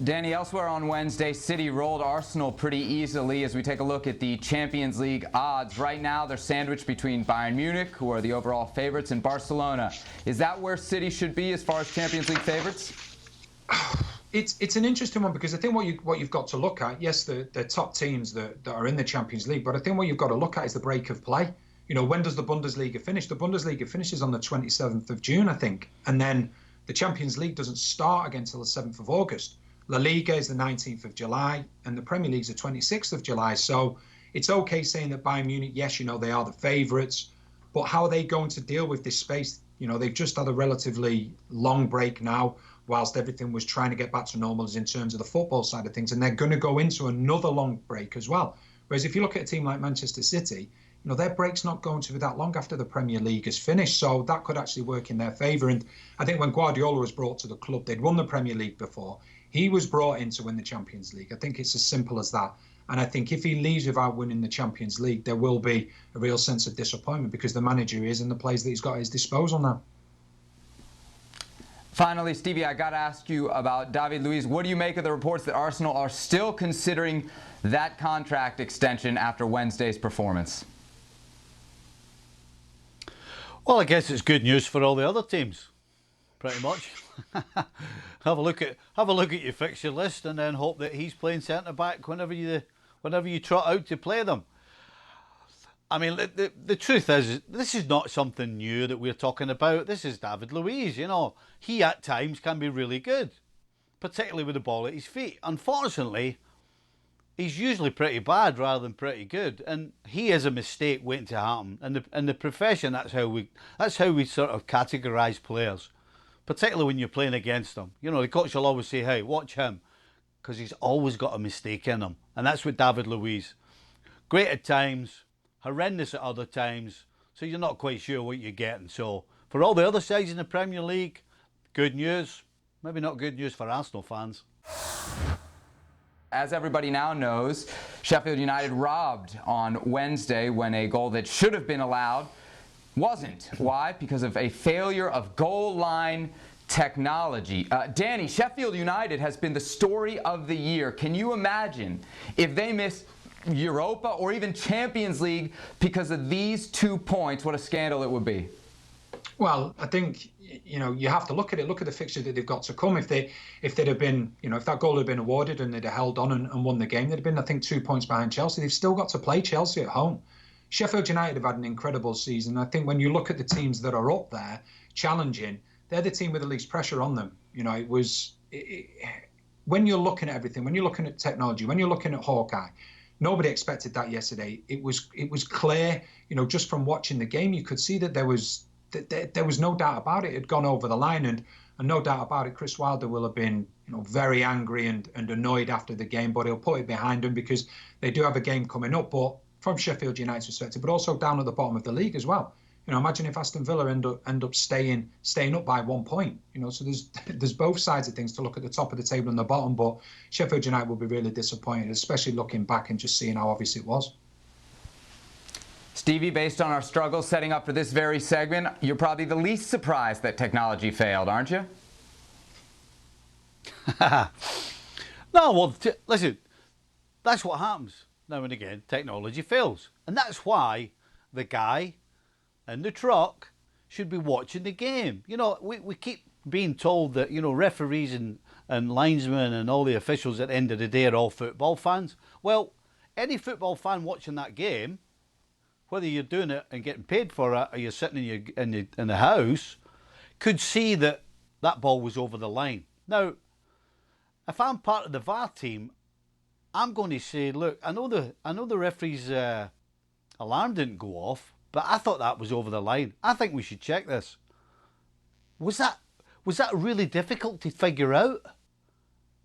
Danny, elsewhere on Wednesday, City rolled Arsenal pretty easily as we take a look at the Champions League odds. Right now, they're sandwiched between Bayern Munich, who are the overall favorites, and Barcelona. Is that where City should be as far as Champions League favorites? It's an interesting one because I think what you've got to look at, yes, the top teams that are in the Champions League, but I think what you've got to look at is the break of play. You know, when does the Bundesliga finish? The Bundesliga finishes on the 27th of June, I think, and then the Champions League doesn't start again until the 7th of August. La Liga is the 19th of July, and the Premier League is the 26th of July. So it's okay saying that Bayern Munich, yes, you know, they are the favourites, but how are they going to deal with this space? You know, they've just had a relatively long break now, whilst everything was trying to get back to normal in terms of the football side of things, and they're going to go into another long break as well. Whereas if you look at a team like Manchester City, you know, their break's not going to be that long after the Premier League is finished, so that could actually work in their favour. And I think when Guardiola was brought to the club, they'd won the Premier League before. He was brought in to win the Champions League. I think it's as simple as that. And I think if he leaves without winning the Champions League, there will be a real sense of disappointment because the manager is and the players that he's got at his disposal now. Finally, Stevie, I got to ask you about David Luiz. What do you make of the reports that Arsenal are still considering that contract extension after Wednesday's performance? Well, I guess it's good news for all the other teams, pretty much. have a look at your fixture list and then hope that he's playing centre back whenever you trot out to play them. I mean, the truth is, this is not something new that we're talking about. This is David Luiz, you know. He at times can be really good, particularly with the ball at his feet. Unfortunately, he's usually pretty bad rather than pretty good, and he is a mistake waiting to happen. And in the profession, that's how we sort of categorise players, particularly when you're playing against them. You know, the coach will always say, "Hey, watch him," because he's always got a mistake in him, and that's with David Luiz. Great at times, horrendous at other times, so you're not quite sure what you're getting. So for all the other sides in the Premier League, good news. Maybe not good news for Arsenal fans. As everybody now knows, Sheffield United robbed on Wednesday when a goal that should have been allowed wasn't. Why? Because of a failure of goal line technology. Danny, Sheffield United has been the story of the year. Can you imagine if they miss Europa or even Champions League because of these 2 points? What a scandal it would be. Well, I think, you know, you have to look at it. Look at the fixture that they've got to come. If they'd have been, you know, if that goal had been awarded and they'd have held on and won the game, they'd have been, I think, 2 points behind Chelsea. They've still got to play Chelsea at home. Sheffield United have had an incredible season. I think when you look at the teams that are up there challenging, they're the team with the least pressure on them. You know, when you're looking at everything, when you're looking at technology, when you're looking at Hawkeye, nobody expected that yesterday. It was clear, you know, just from watching the game, you could see that there was no doubt about it. It had gone over the line, and no doubt about it, Chris Wilder will have been, you know, very angry and annoyed after the game, but he'll put it behind him because they do have a game coming up. But from Sheffield United's perspective, but also down at the bottom of the league as well. You know, imagine if Aston Villa end up staying up by 1 point. You know, so there's both sides of things to look at the top of the table and the bottom. But Sheffield United will be really disappointed, especially looking back and just seeing how obvious it was. Stevie, based on our struggles setting up for this very segment, you're probably the least surprised that technology failed, aren't you? No, well, listen, that's what happens. Now and again, technology fails. And that's why the guy in the truck should be watching the game. You know, we keep being told that, you know, referees and linesmen and all the officials at the end of the day are all football fans. Well, any football fan watching that game, whether you're doing it and getting paid for it or you're sitting in the house, could see that that ball was over the line. Now, if I'm part of the VAR team, I'm going to say, look, I know the referee's alarm didn't go off, but I thought that was over the line. I think we should check this. Was that really difficult to figure out?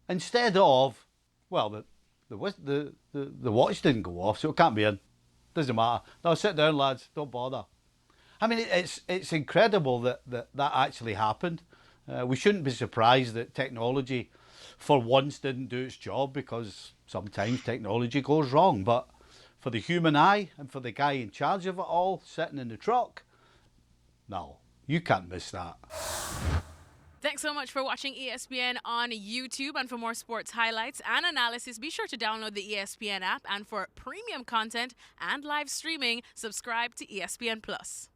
Instead of, well, the watch didn't go off, so it can't be in. Doesn't matter. No, sit down, lads. Don't bother. I mean, it's incredible that actually happened. We shouldn't be surprised that technology, for once, didn't do its job, because sometimes technology goes wrong. But for the human eye and for the guy in charge of it all, sitting in the truck, no, you can't miss that. Thanks so much for watching ESPN on YouTube. And for more sports highlights and analysis, be sure to download the ESPN app. And for premium content and live streaming, subscribe to ESPN Plus.